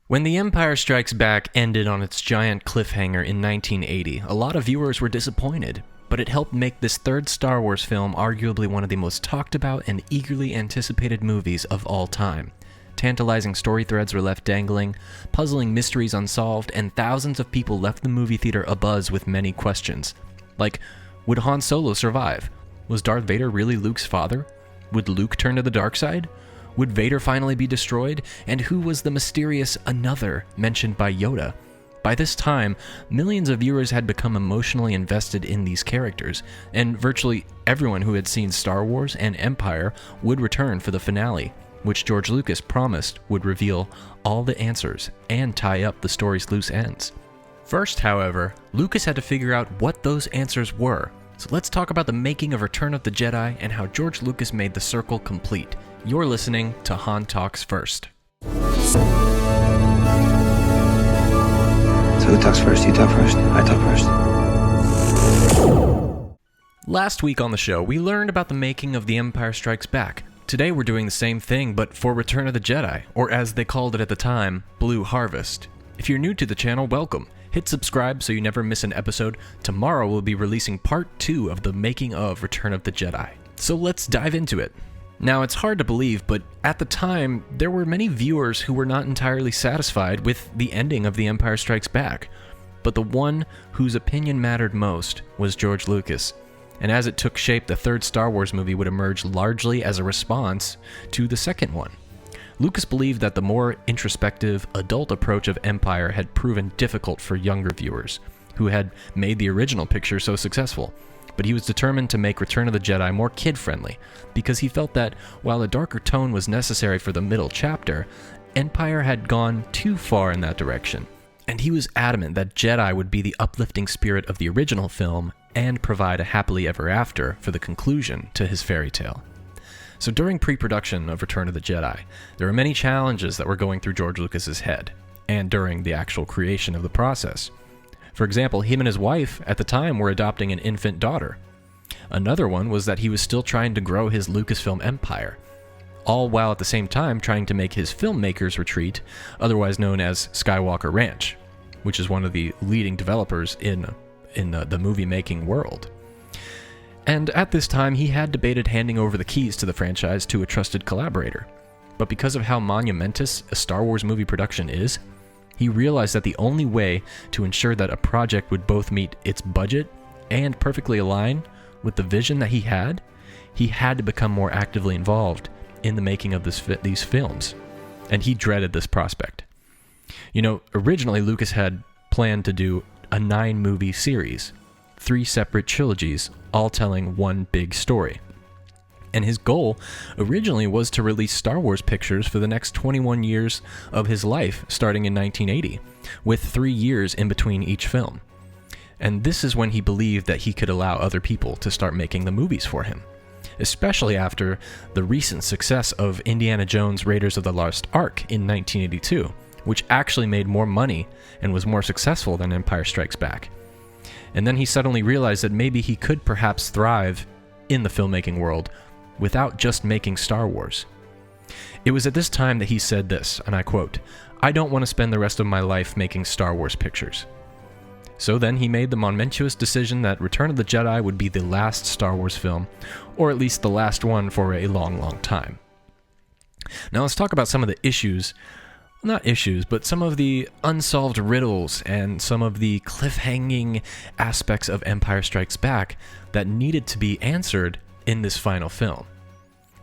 When The Empire Strikes Back ended on its giant cliffhanger in 1980, a lot of viewers were disappointed, but it helped make this third Star Wars film arguably one of the most talked about and eagerly anticipated movies of all time. Tantalizing story threads were left dangling, puzzling mysteries unsolved, and thousands of people left the movie theater abuzz with many questions. Like, would Han Solo survive? Was Darth Vader really Luke's father? Would Luke turn to the dark side? Would Vader finally be destroyed? And who was the mysterious another mentioned by Yoda? By this time, millions of viewers had become emotionally invested in these characters, and virtually everyone who had seen Star Wars and Empire would return for the finale, which George Lucas promised would reveal all the answers and tie up the story's loose ends. First, however, Lucas had to figure out what those answers were. So let's talk about the making of Return of the Jedi and how George Lucas made the circle complete. You're listening to Han Talks First. So who talks first? You talk first? I talk first. Last week on the show, we learned about the making of The Empire Strikes Back. Today we're doing the same thing, but for Return of the Jedi, or as they called it at the time, Blue Harvest. If you're new to the channel, welcome. Hit subscribe so you never miss an episode. Tomorrow we'll be releasing part 2 of the making of Return of the Jedi. So let's dive into it. Now, it's hard to believe, but at the time, there were many viewers who were not entirely satisfied with the ending of The Empire Strikes Back. But the one whose opinion mattered most was George Lucas. And as it took shape, the third Star Wars movie would emerge largely as a response to the second one. Lucas believed that the more introspective, adult approach of Empire had proven difficult for younger viewers, who had made the original picture so successful. But he was determined to make Return of the Jedi more kid-friendly, because he felt that while a darker tone was necessary for the middle chapter, Empire had gone too far in that direction. And he was adamant that Jedi would be the uplifting spirit of the original film and provide a happily ever after for the conclusion to his fairy tale. So during pre-production of Return of the Jedi, there were many challenges that were going through George Lucas's head, and during the actual creation of the process. For example, him and his wife at the time were adopting an infant daughter. Another one was that he was still trying to grow his Lucasfilm empire, all while at the same time trying to make his filmmakers retreat, otherwise known as Skywalker Ranch, which is one of the leading developers in the movie-making world. And at this time, he had debated handing over the keys to the franchise to a trusted collaborator. But because of how monumentous a Star Wars movie production is, he realized that the only way to ensure that a project would both meet its budget and perfectly align with the vision that he had to become more actively involved in the making of these films. And he dreaded this prospect. You know, originally Lucas had planned to do a 9-movie series, 3 separate trilogies, all telling one big story. And his goal originally was to release Star Wars pictures for the next 21 years of his life, starting in 1980, with 3 years in between each film. And this is when he believed that he could allow other people to start making the movies for him, especially after the recent success of Indiana Jones' Raiders of the Lost Ark in 1982, which actually made more money and was more successful than Empire Strikes Back. And then he suddenly realized that maybe he could perhaps thrive in the filmmaking world without just making Star Wars. It was at this time that he said this, and I quote, "I don't want to spend the rest of my life making Star Wars pictures." So then he made the momentous decision that Return of the Jedi would be the last Star Wars film, or at least the last one for a long, long time. Now let's talk about some of the some of the unsolved riddles and some of the cliffhanging aspects of Empire Strikes Back that needed to be answered in this final film.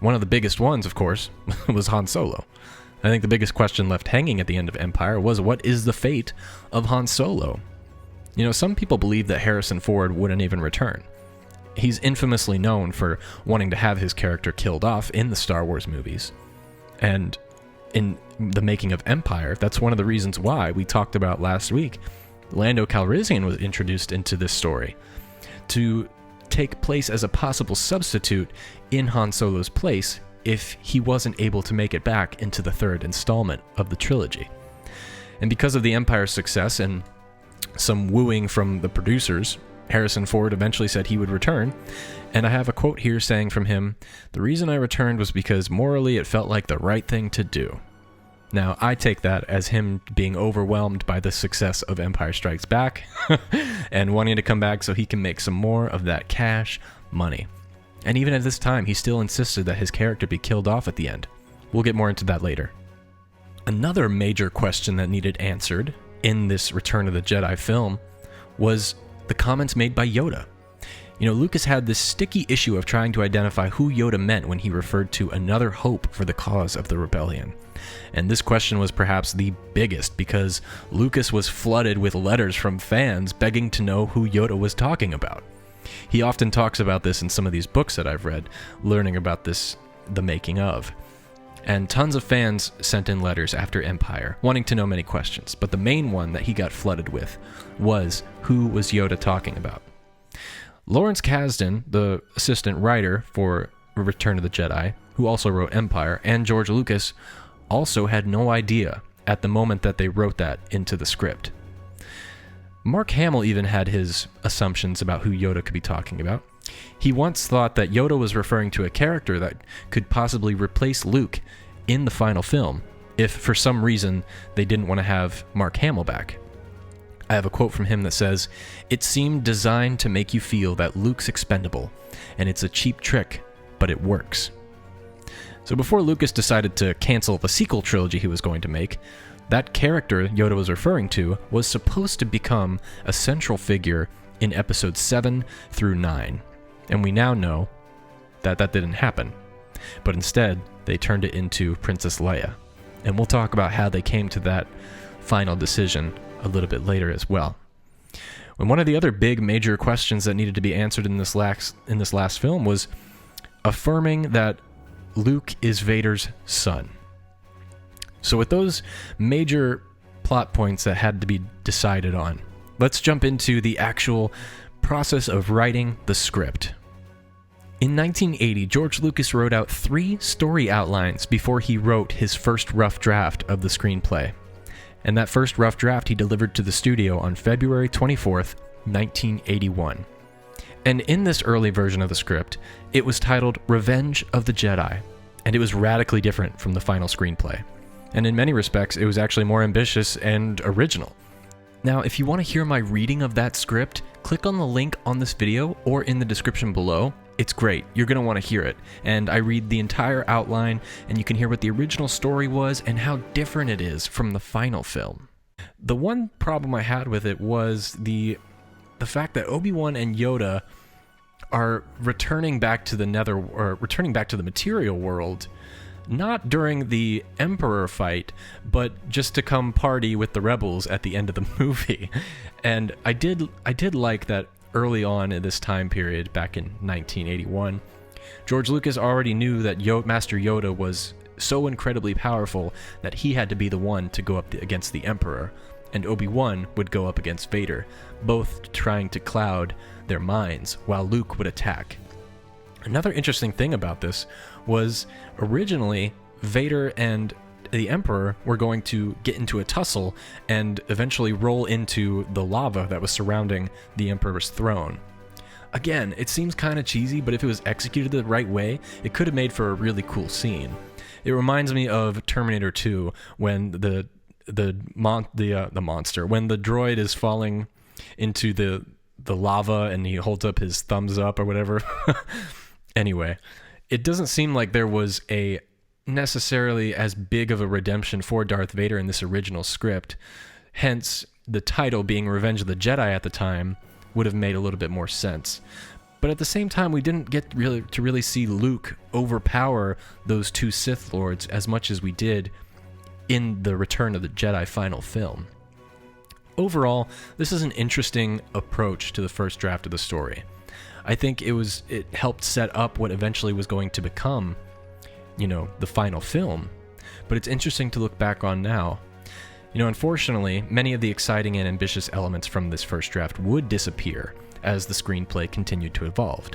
One of the biggest ones, of course, was Han Solo. I think the biggest question left hanging at the end of Empire was, what is the fate of Han Solo? You know, some people believe that Harrison Ford wouldn't even return. He's infamously known for wanting to have his character killed off in the Star Wars movies. And in the making of Empire, that's one of the reasons why we talked about last week. Lando Calrissian was introduced into this story to take place as a possible substitute in Han Solo's place if he wasn't able to make it back into the third installment of the trilogy. And because of the Empire's success and some wooing from the producers, Harrison Ford eventually said he would return, and I have a quote here saying from him, "The reason I returned was because morally it felt like the right thing to do." Now, I take that as him being overwhelmed by the success of Empire Strikes Back and wanting to come back so he can make some more of that cash money. And even at this time, he still insisted that his character be killed off at the end. We'll get more into that later. Another major question that needed answered in this Return of the Jedi film was the comments made by Yoda. You know, Lucas had this sticky issue of trying to identify who Yoda meant when he referred to another hope for the cause of the rebellion. And this question was perhaps the biggest because Lucas was flooded with letters from fans begging to know who Yoda was talking about. He often talks about this in some of these books that I've read, learning about this, the making of. And tons of fans sent in letters after Empire, wanting to know many questions. But the main one that he got flooded with was, who was Yoda talking about? Lawrence Kasdan, the assistant writer for Return of the Jedi, who also wrote Empire, and George Lucas also had no idea at the moment that they wrote that into the script. Mark Hamill even had his assumptions about who Yoda could be talking about. He once thought that Yoda was referring to a character that could possibly replace Luke in the final film, if for some reason they didn't want to have Mark Hamill back. I have a quote from him that says, "It seemed designed to make you feel that Luke's expendable, and it's a cheap trick, but it works." So before Lucas decided to cancel the sequel trilogy he was going to make, that character Yoda was referring to was supposed to become a central figure in episodes 7 through 9. And we now know that that didn't happen. But instead, they turned it into Princess Leia. And we'll talk about how they came to that final decision a little bit later as well. And one of the other big major questions that needed to be answered in this last film was affirming that Luke is Vader's son. So with those major plot points that had to be decided on, let's jump into the actual process of writing the script. In 1980, George Lucas wrote out 3 story outlines before he wrote his first rough draft of the screenplay. And that first rough draft he delivered to the studio on February 24th, 1981. And in this early version of the script, it was titled Revenge of the Jedi, and it was radically different from the final screenplay. And in many respects, it was actually more ambitious and original. Now, if you want to hear my reading of that script, click on the link on this video or in the description below. It's great. You're going to want to hear it. And I read the entire outline, and you can hear what the original story was and how different it is from the final film. The one problem I had with it was the fact that Obi-Wan and Yoda are returning back to the material world, not during the Emperor fight, but just to come party with the rebels at the end of the movie. And I did like that early on in this time period, back in 1981, George Lucas already knew that Master Yoda was so incredibly powerful that he had to be the one to go up against the Emperor, and Obi-Wan would go up against Vader, both trying to cloud their minds while Luke would attack. Another interesting thing about this was originally Vader and the Emperor were going to get into a tussle and eventually roll into the lava that was surrounding the Emperor's throne. Again, it seems kind of cheesy, but if it was executed the right way, it could have made for a really cool scene. It reminds me of Terminator 2 when the monster, when the droid is falling into the lava and he holds up his thumbs up or whatever. Anyway, it doesn't seem like there was a necessarily as big of a redemption for Darth Vader in this original script. Hence, the title being Revenge of the Jedi at the time would have made a little bit more sense. But at the same time, we didn't get to really see Luke overpower those 2 Sith Lords as much as we did in the Return of the Jedi final film. Overall, this is an interesting approach to the first draft of the story. I think it helped set up what eventually was going to become, the final film. But it's interesting to look back on now. Unfortunately, many of the exciting and ambitious elements from this first draft would disappear as the screenplay continued to evolve.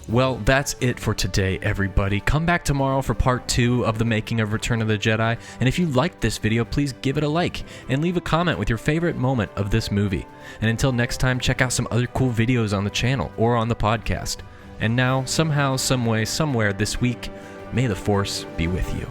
Well, that's it for today, everybody. Come back tomorrow for part 2 of the making of Return of the Jedi. And if you liked this video, please give it a like and leave a comment with your favorite moment of this movie. And until next time, check out some other cool videos on the channel or on the podcast. And now, somehow, someway, somewhere this week, may the Force be with you.